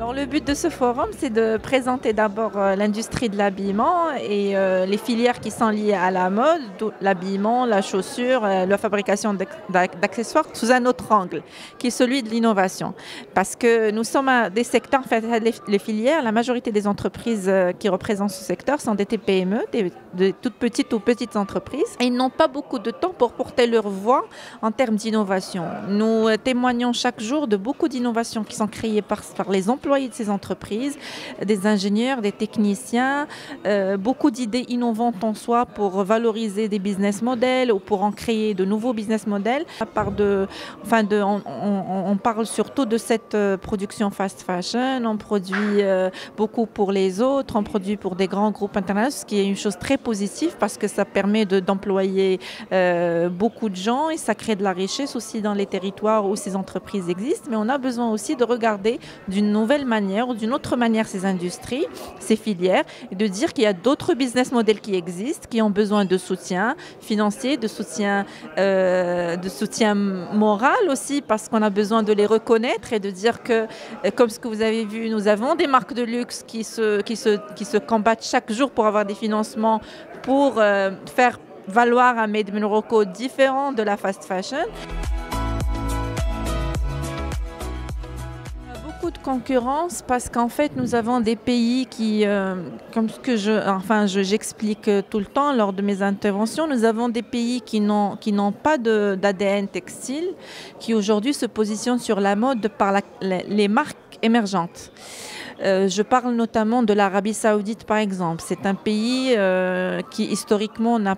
Alors, le but de ce forum, c'est de présenter d'abord l'industrie de l'habillement et les filières qui sont liées à la mode, l'habillement, la chaussure, la fabrication d'accessoires sous un autre angle, qui est celui de l'innovation. Parce que nous sommes à des secteurs, en fait, les filières, la majorité des entreprises qui représentent ce secteur sont des TPME, des toutes petites ou petites entreprises, et ils n'ont pas beaucoup de temps pour porter leur voix en termes d'innovation. Nous témoignons chaque jour de beaucoup d'innovations qui sont créées par les employés de ces entreprises, des ingénieurs, des techniciens, beaucoup d'idées innovantes en soi pour valoriser des business models ou pour en créer de nouveaux business models. On parle surtout de cette production fast fashion, on produit beaucoup pour les autres, on produit pour des grands groupes internationaux, ce qui est une chose très positive parce que ça permet d'employer beaucoup de gens et ça crée de la richesse aussi dans les territoires où ces entreprises existent. Mais on a besoin aussi de regarder d'une nouvelle manière ou d'une autre manière ces industries, ces filières, et de dire qu'il y a d'autres business models qui existent, qui ont besoin de soutien financier, de soutien moral aussi, parce qu'on a besoin de les reconnaître et de dire que, comme ce que vous avez vu, nous avons des marques de luxe qui se combattent chaque jour pour avoir des financements pour faire valoir un Made in Morocco différent de la fast fashion. Beaucoup de concurrence parce qu'en fait nous avons des pays qui, comme ce que j'explique tout le temps lors de mes interventions, nous avons des pays qui n'ont pas d'ADN textile, qui aujourd'hui se positionnent sur la mode par les marques émergentes. Je parle notamment de l'Arabie Saoudite par exemple. C'est un pays qui historiquement n'a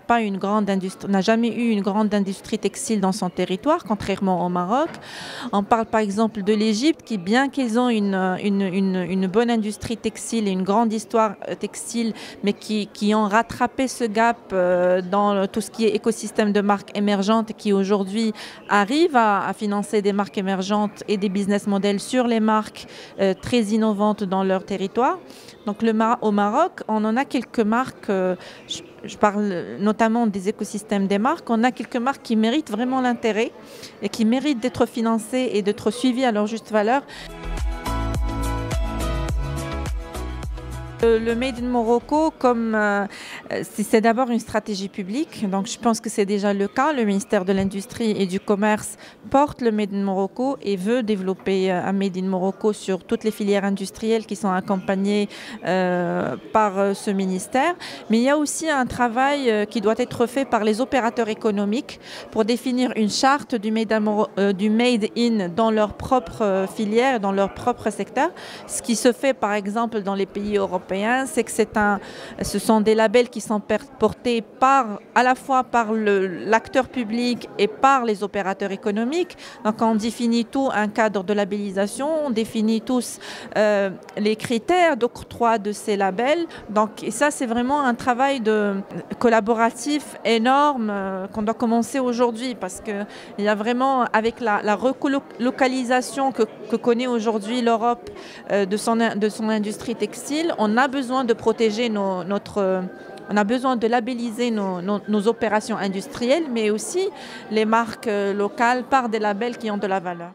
jamais eu une grande industrie textile dans son territoire, contrairement au Maroc. On parle par exemple de l'Égypte qui, bien qu'ils ont une bonne industrie textile et une grande histoire textile, mais qui ont rattrapé ce gap dans tout ce qui est écosystème de marques émergentes et qui aujourd'hui arrivent à financer des marques émergentes et des business models sur les marques très innovantes dans leur territoire. Donc au Maroc, on en a quelques marques, je parle notamment des écosystèmes des marques, on a quelques marques qui méritent vraiment l'intérêt et qui méritent d'être financées et d'être suivies à leur juste valeur. Le Made in Morocco, c'est d'abord une stratégie publique, donc je pense que c'est déjà le cas. Le ministère de l'Industrie et du Commerce porte le Made in Morocco et veut développer un Made in Morocco sur toutes les filières industrielles qui sont accompagnées par ce ministère. Mais il y a aussi un travail qui doit être fait par les opérateurs économiques pour définir une charte du Made in dans leur propre filière, dans leur propre secteur. Ce qui se fait par exemple dans les pays européens, c'est que ce sont des labels qui sont portés à la fois par l'acteur public et par les opérateurs économiques. Donc on définit tout un cadre de labellisation, on définit tous les critères d'octroi de ces labels. Et ça, c'est vraiment un travail collaboratif énorme qu'on doit commencer aujourd'hui parce qu'il y a vraiment, avec la relocalisation que connaît aujourd'hui l'Europe de son industrie textile, on a besoin de protéger on a besoin de labelliser nos opérations industrielles, mais aussi les marques locales par des labels qui ont de la valeur.